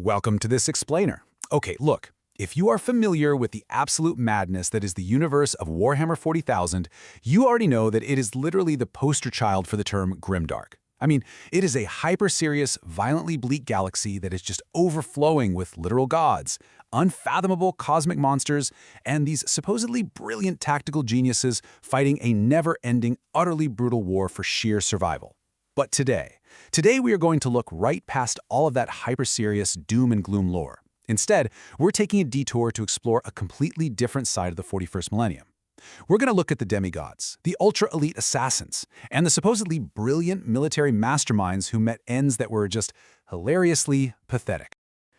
Welcome to this explainer. Okay, look, if you are familiar with the absolute madness that is the universe of Warhammer 40,000, you already know that it is literally the poster child for the term grimdark. I mean, it is a hyper-serious, violently bleak galaxy that is just overflowing with literal gods, unfathomable cosmic monsters, and these supposedly brilliant tactical geniuses fighting a never-ending, utterly brutal war for sheer survival. But today we are going to look right past all of that hyper-serious doom and gloom lore. Instead, we're taking a detour to explore a completely different side of the 41st millennium. We're going to look at the demigods, the ultra-elite assassins, and the supposedly brilliant military masterminds who met ends that were just hilariously pathetic.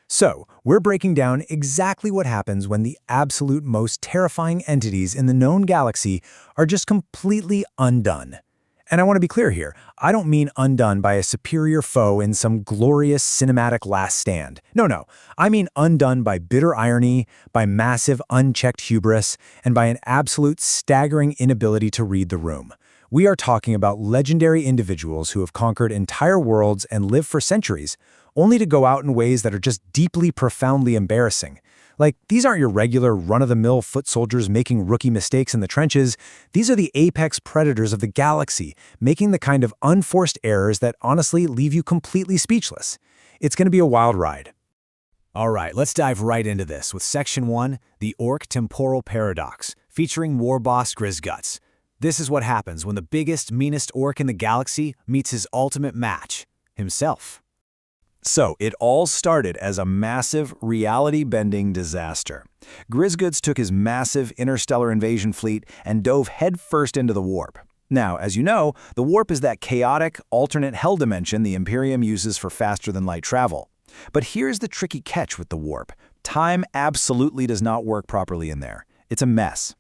So, we're breaking down exactly what happens when the absolute most terrifying entities in the known galaxy are just completely undone. And I want to be clear here, I don't mean undone by a superior foe in some glorious cinematic last stand. No, I mean undone by bitter irony, by massive unchecked hubris, and by an absolute staggering inability to read the room. We are talking about legendary individuals who have conquered entire worlds and lived for centuries, only to go out in ways that are just deeply, profoundly embarrassing. Like, these aren't your regular run-of-the-mill foot soldiers making rookie mistakes in the trenches. These are the apex predators of the galaxy, making the kind of unforced errors that honestly leave you completely speechless. It's going to be a wild ride. All right, let's dive right into this with Section 1, the Orc Temporal Paradox, featuring war boss Grizguts. This is what happens when the biggest, meanest orc in the galaxy meets his ultimate match, himself. So, it all started as a massive, reality-bending disaster. Grizguts took his massive interstellar invasion fleet and dove headfirst into the warp. Now, as you know, the warp is that chaotic, alternate hell dimension the Imperium uses for faster-than-light travel. But here's the tricky catch with the warp. Time absolutely does not work properly in there. It's a mess.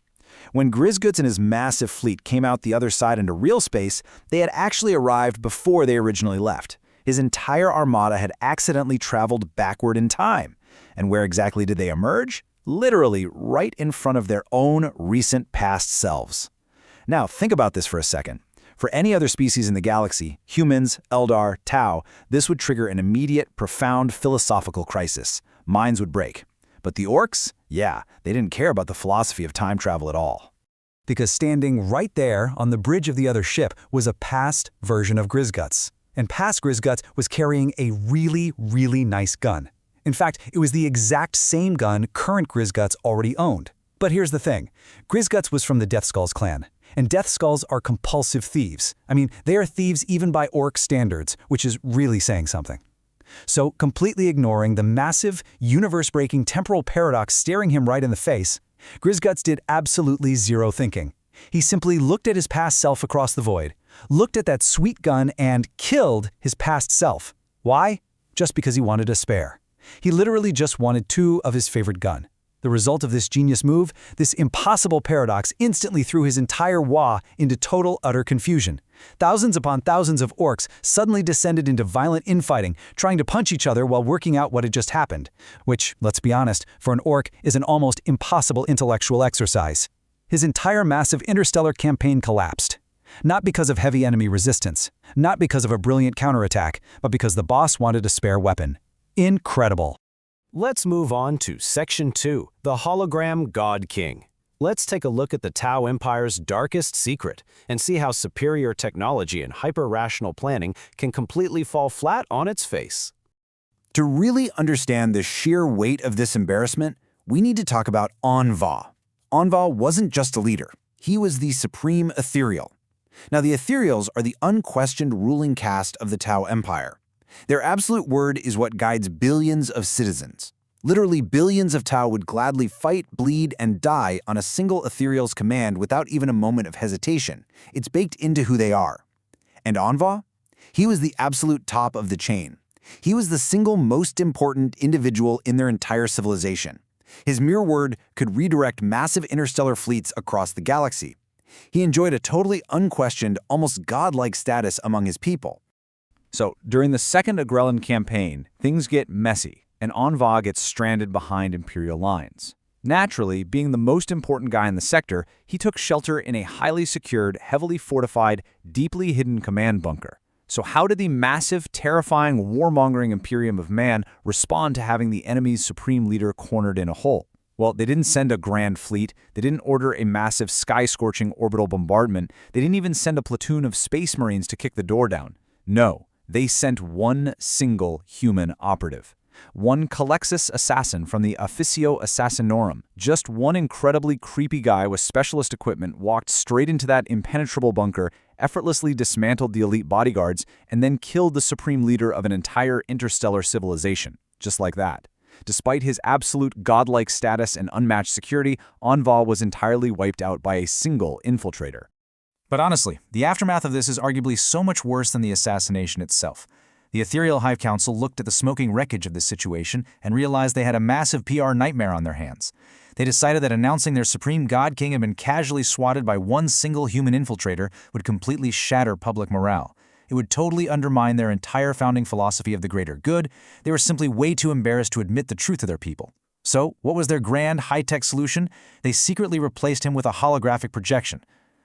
When Grizguts and his massive fleet came out the other side into real space, they had actually arrived before they originally left. His entire armada had accidentally traveled backward in time. And where exactly did they emerge? Literally right in front of their own recent past selves. Now, think about this for a second. For any other species in the galaxy, humans, Eldar, Tau, this would trigger an immediate, profound philosophical crisis. Minds would break. But the orcs? Yeah, they didn't care about the philosophy of time travel at all. Because standing right there on the bridge of the other ship was a past version of Grizguts. And past Grizguts was carrying a really, really nice gun. In fact, it was the exact same gun current Grizguts already owned. But here's the thing. Grizguts was from the Death Skulls clan. And Death Skulls are compulsive thieves. I mean, they are thieves even by orc standards, which is really saying something. So, completely ignoring the massive, universe-breaking temporal paradox staring him right in the face, Grizguts did absolutely zero thinking. He simply looked at his past self across the void, looked at that sweet gun, and killed his past self. Why? Just because he wanted a spare. He literally just wanted two of his favorite gun. The result of this genius move, this impossible paradox, instantly threw his entire Wa into total, utter confusion. Thousands upon thousands of orcs suddenly descended into violent infighting, trying to punch each other while working out what had just happened. Which, let's be honest, for an orc is an almost impossible intellectual exercise. His entire massive interstellar campaign collapsed. Not because of heavy enemy resistance, not because of a brilliant counterattack, but because the boss wanted a spare weapon. Incredible. Let's move on to Section 2, the Hologram God King. Let's take a look at the Tau Empire's darkest secret and see how superior technology and hyper-rational planning can completely fall flat on its face. To really understand the sheer weight of this embarrassment, we need to talk about Anva. Anva wasn't just a leader. He was the supreme ethereal. Now, the ethereals are the unquestioned ruling caste of the Tau Empire. Their absolute word is what guides billions of citizens. Literally billions of Tau would gladly fight, bleed, and die on a single ethereal's command without even a moment of hesitation. It's baked into who they are. And Anva? He was the absolute top of the chain. He was the single most important individual in their entire civilization. His mere word could redirect massive interstellar fleets across the galaxy. He enjoyed a totally unquestioned, almost godlike status among his people. So, during the Second Agrellan campaign, things get messy, and Anva gets stranded behind Imperial lines. Naturally, being the most important guy in the sector, he took shelter in a highly secured, heavily fortified, deeply hidden command bunker. So how did the massive, terrifying, warmongering Imperium of Man respond to having the enemy's supreme leader cornered in a hole? Well, they didn't send a grand fleet, they didn't order a massive sky-scorching orbital bombardment, they didn't even send a platoon of space marines to kick the door down. No, they sent one single human operative. One Calexis assassin from the Officio Assassinorum. Just one incredibly creepy guy with specialist equipment walked straight into that impenetrable bunker, effortlessly dismantled the elite bodyguards, and then killed the supreme leader of an entire interstellar civilization. Just like that. Despite his absolute godlike status and unmatched security, Enval was entirely wiped out by a single infiltrator. But honestly, the aftermath of this is arguably so much worse than the assassination itself. The Ethereal Hive Council looked at the smoking wreckage of this situation and realized they had a massive PR nightmare on their hands. They decided that announcing their Supreme God King had been casually swatted by one single human infiltrator would completely shatter public morale. It would totally undermine their entire founding philosophy of the greater good. They were simply way too embarrassed to admit the truth to their people. So, what was their grand, high-tech solution? They secretly replaced him with a holographic projection.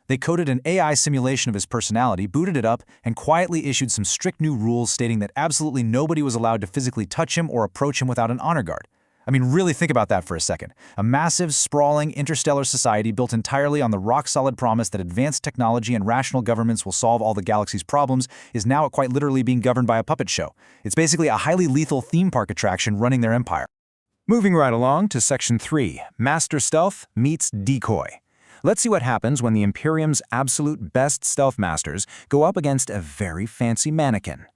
They coded an AI simulation of his personality, booted it up, and quietly issued some strict new rules stating that absolutely nobody was allowed to physically touch him or approach him without an honor guard. I mean, really think about that for a second. A massive, sprawling, interstellar society built entirely on the rock-solid promise that advanced technology and rational governments will solve all the galaxy's problems is now quite literally being governed by a puppet show. It's basically a highly lethal theme park attraction running their empire. Moving right along to Section 3, Master Stealth meets Decoy. Let's see what happens when the Imperium's absolute best stealth masters go up against a very fancy mannequin.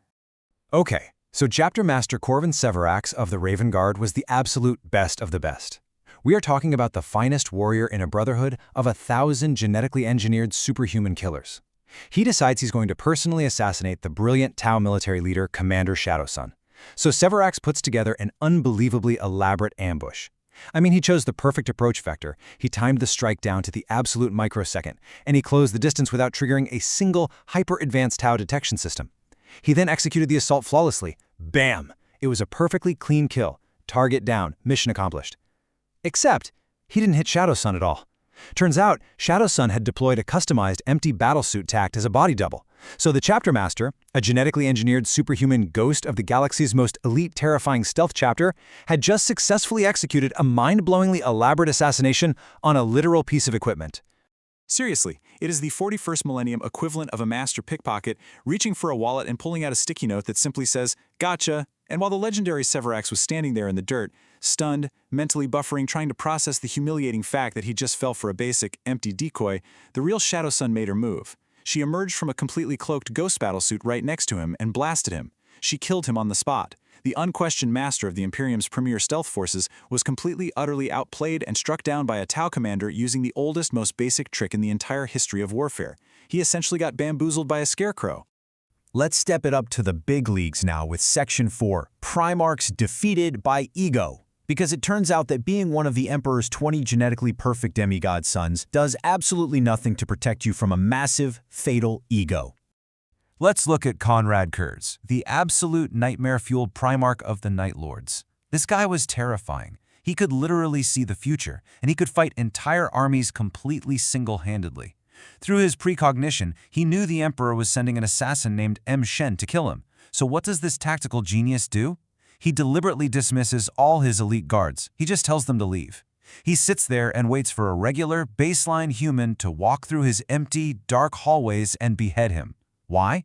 Okay, so Chapter Master Corvin Severax of the Raven Guard was the absolute best of the best. We are talking about the finest warrior in a brotherhood of 1,000 genetically engineered superhuman killers. He decides he's going to personally assassinate the brilliant Tau military leader, Commander Shadowsun. So Severax puts together an unbelievably elaborate ambush. I mean, he chose the perfect approach vector, he timed the strike down to the absolute microsecond, and he closed the distance without triggering a single hyper-advanced Tau detection system. He then executed the assault flawlessly. Bam! It was a perfectly clean kill. Target down, mission accomplished. Except, he didn't hit Shadowsun at all. Turns out, Shadowsun had deployed a customized empty battlesuit tacked as a body double. So the Chapter Master, a genetically engineered superhuman ghost of the galaxy's most elite terrifying stealth chapter, had just successfully executed a mind-blowingly elaborate assassination on a literal piece of equipment. Seriously, it is the 41st millennium equivalent of a master pickpocket reaching for a wallet and pulling out a sticky note that simply says, "Gotcha." And while the legendary Severax was standing there in the dirt, stunned, mentally buffering, trying to process the humiliating fact that he just fell for a basic, empty decoy, the real Shadowsun made her move. She emerged from a completely cloaked ghost battlesuit right next to him and blasted him. She killed him on the spot. The unquestioned master of the Imperium's premier stealth forces was completely, utterly outplayed and struck down by a Tau commander using the oldest, most basic trick in the entire history of warfare. He essentially got bamboozled by a scarecrow. Let's step it up to the big leagues now with Section 4, Primarchs defeated by ego. Because it turns out that being one of the Emperor's 20 genetically perfect demigod sons does absolutely nothing to protect you from a massive, fatal ego. Let's look at Conrad Kurz, the absolute nightmare-fueled Primarch of the Night Lords. This guy was terrifying. He could literally see the future, and he could fight entire armies completely single-handedly. Through his precognition, he knew the Emperor was sending an assassin named M. Shen to kill him. So what does this tactical genius do? He deliberately dismisses all his elite guards. He just tells them to leave. He sits there and waits for a regular, baseline human to walk through his empty, dark hallways and behead him. Why?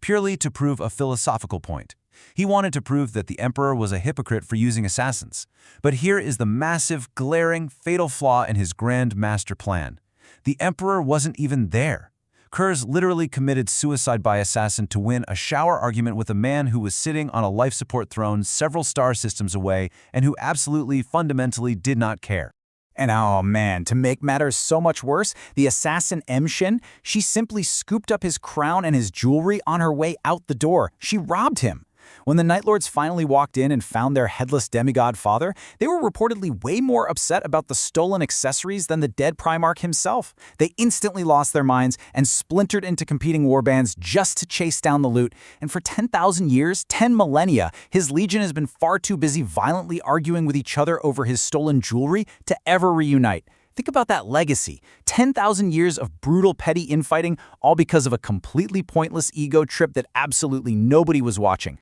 Purely to prove a philosophical point. He wanted to prove that the Emperor was a hypocrite for using assassins. But here is the massive, glaring, fatal flaw in his grand master plan. The Emperor wasn't even there. Kurz literally committed suicide by assassin to win a shower argument with a man who was sitting on a life support throne several star systems away and who absolutely, fundamentally did not care. And oh man, to make matters so much worse, the assassin M. Shen, she simply scooped up his crown and his jewelry on her way out the door. She robbed him. When the Night Lords finally walked in and found their headless demigod father, they were reportedly way more upset about the stolen accessories than the dead Primarch himself. They instantly lost their minds and splintered into competing warbands just to chase down the loot. And for 10,000 years, 10 millennia, his legion has been far too busy violently arguing with each other over his stolen jewelry to ever reunite. Think about that legacy. 10,000 years of brutal, petty infighting, all because of a completely pointless ego trip that absolutely nobody was watching.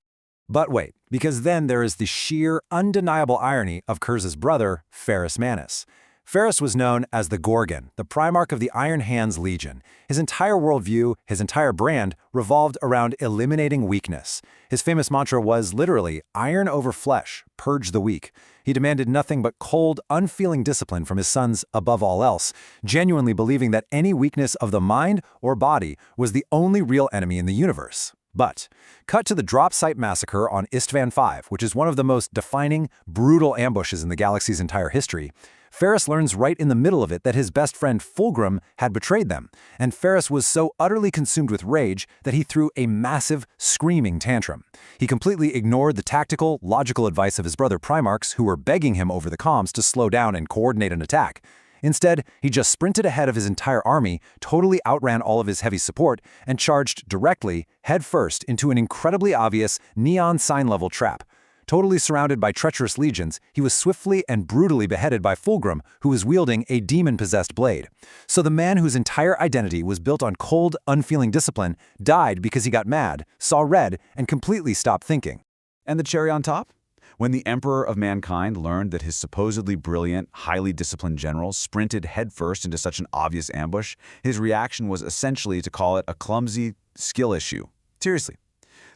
But wait, because then there is the sheer, undeniable irony of Kurz's brother, Ferrus Manus. Ferrus was known as the Gorgon, the Primarch of the Iron Hands Legion. His entire worldview, his entire brand, revolved around eliminating weakness. His famous mantra was literally, iron over flesh, purge the weak. He demanded nothing but cold, unfeeling discipline from his sons above all else, genuinely believing that any weakness of the mind or body was the only real enemy in the universe. But, cut to the drop site massacre on Istvan V, which is one of the most defining, brutal ambushes in the galaxy's entire history. Ferrus learns right in the middle of it that his best friend Fulgrim had betrayed them, and Ferrus was so utterly consumed with rage that he threw a massive, screaming tantrum. He completely ignored the tactical, logical advice of his brother Primarchs who were begging him over the comms to slow down and coordinate an attack. Instead, he just sprinted ahead of his entire army, totally outran all of his heavy support, and charged directly, headfirst, into an incredibly obvious neon sign-level trap. Totally surrounded by treacherous legions, he was swiftly and brutally beheaded by Fulgrim, who was wielding a demon-possessed blade. So the man whose entire identity was built on cold, unfeeling discipline died because he got mad, saw red, and completely stopped thinking. And the cherry on top? When the Emperor of Mankind learned that his supposedly brilliant, highly disciplined general sprinted headfirst into such an obvious ambush, his reaction was essentially to call it a clumsy skill issue. Seriously.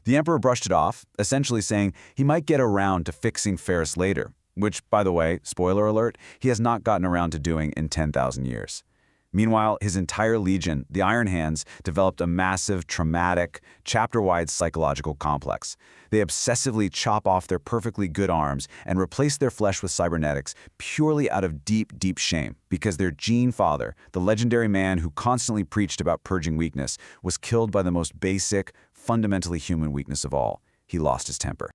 The Emperor brushed it off, essentially saying he might get around to fixing Ferrus later, which, by the way, spoiler alert, he has not gotten around to doing in 10,000 years. Meanwhile, his entire legion, the Iron Hands, developed a massive, traumatic, chapter-wide psychological complex. They obsessively chop off their perfectly good arms and replace their flesh with cybernetics purely out of deep, deep shame, because their gene father, the legendary man who constantly preached about purging weakness, was killed by the most basic, fundamentally human weakness of all. He lost his temper.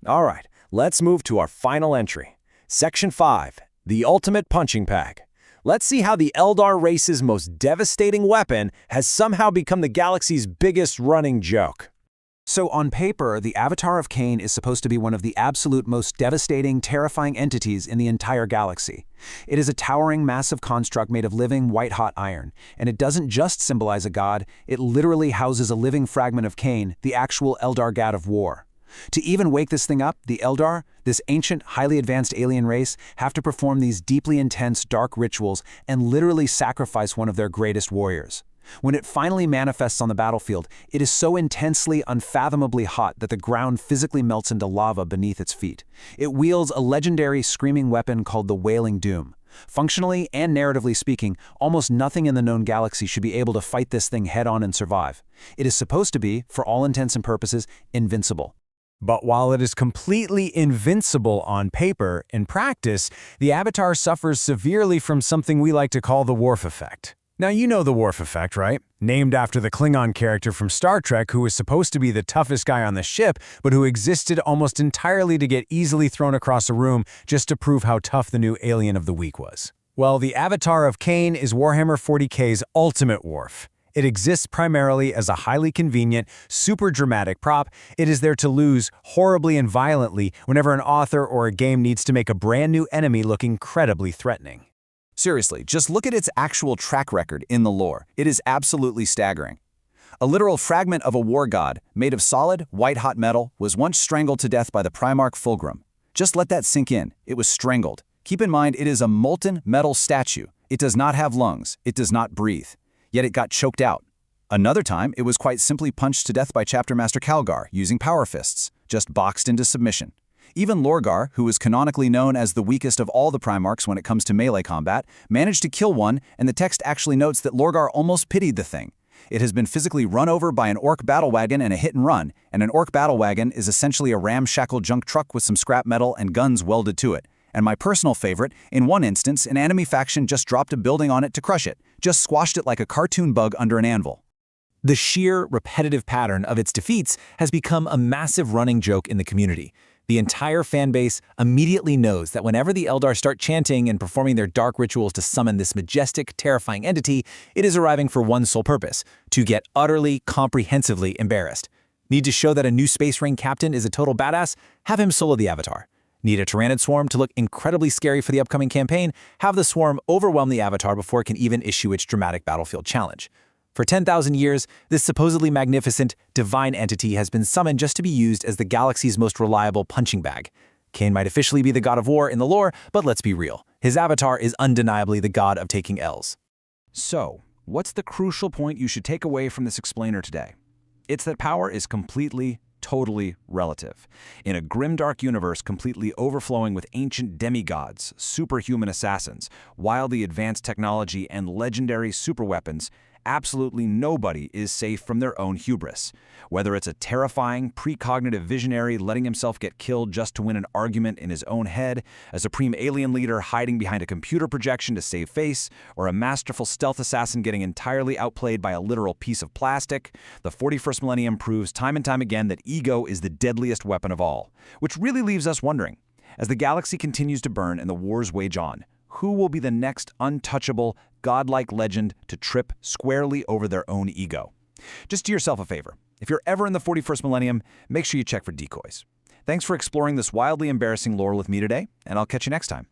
All right, let's move to our final entry. Section 5, the ultimate punching bag. Let's see how the Eldar race's most devastating weapon has somehow become the galaxy's biggest running joke. So on paper, the Avatar of Khaine is supposed to be one of the absolute most devastating, terrifying entities in the entire galaxy. It is a towering, massive construct made of living, white-hot iron, and it doesn't just symbolize a god, it literally houses a living fragment of Khaine, the actual Eldar god of war. To even wake this thing up, the Eldar, this ancient, highly advanced alien race, have to perform these deeply intense, dark rituals and literally sacrifice one of their greatest warriors. When it finally manifests on the battlefield, it is so intensely, unfathomably hot that the ground physically melts into lava beneath its feet. It wields a legendary screaming weapon called the Wailing Doom. Functionally and narratively speaking, almost nothing in the known galaxy should be able to fight this thing head-on and survive. It is supposed to be, for all intents and purposes, invincible. But while it is completely invincible on paper, in practice, the Avatar suffers severely from something we like to call the Worf effect. Now you know the Worf effect, right? Named after the Klingon character from Star Trek who was supposed to be the toughest guy on the ship, but who existed almost entirely to get easily thrown across a room just to prove how tough the new alien of the week was. Well, the Avatar of Khaine is Warhammer 40K's ultimate Worf. It exists primarily as a highly convenient, super dramatic prop. It is there to lose horribly and violently whenever an author or a game needs to make a brand new enemy look incredibly threatening. Seriously, just look at its actual track record in the lore. It is absolutely staggering. A literal fragment of a war god, made of solid, white-hot metal, was once strangled to death by the Primarch Fulgrim. Just let that sink in. It was strangled. Keep in mind, it is a molten metal statue. It does not have lungs. It does not breathe. Yet it got choked out. Another time, it was quite simply punched to death by Chapter Master Calgar using power fists, just boxed into submission. Even Lorgar, who is canonically known as the weakest of all the Primarchs when it comes to melee combat, managed to kill one, and the text actually notes that Lorgar almost pitied the thing. It has been physically run over by an orc battle wagon and a hit and run, and an orc battle wagon is essentially a ramshackle junk truck with some scrap metal and guns welded to it. And my personal favorite, in one instance, an enemy faction just dropped a building on it to crush it, just squashed it like a cartoon bug under an anvil. The sheer, repetitive pattern of its defeats has become a massive running joke in the community. The entire fanbase immediately knows that whenever the Eldar start chanting and performing their dark rituals to summon this majestic, terrifying entity, it is arriving for one sole purpose: to get utterly, comprehensively embarrassed. Need to show that a new Space Marine captain is a total badass? Have him solo the Avatar. Need a Tyranid swarm to look incredibly scary for the upcoming campaign? Have the swarm overwhelm the avatar before it can even issue its dramatic battlefield challenge. For 10,000 years, this supposedly magnificent, divine entity has been summoned just to be used as the galaxy's most reliable punching bag. Kain might officially be the god of war in the lore, but let's be real. His avatar is undeniably the god of taking L's. So, what's the crucial point you should take away from this explainer today? It's that power is completely, totally relative. In a grimdark universe completely overflowing with ancient demigods, superhuman assassins, wildly advanced technology, and legendary superweapons, absolutely nobody is safe from their own hubris. Whether it's a terrifying, precognitive visionary letting himself get killed just to win an argument in his own head, a supreme alien leader hiding behind a computer projection to save face, or a masterful stealth assassin getting entirely outplayed by a literal piece of plastic, the 41st millennium proves time and time again that ego is the deadliest weapon of all. Which really leaves us wondering, as the galaxy continues to burn and the wars wage on, who will be the next untouchable, godlike legend to trip squarely over their own ego? Just do yourself a favor. If you're ever in the 41st millennium, make sure you check for decoys. Thanks for exploring this wildly embarrassing lore with me today, and I'll catch you next time.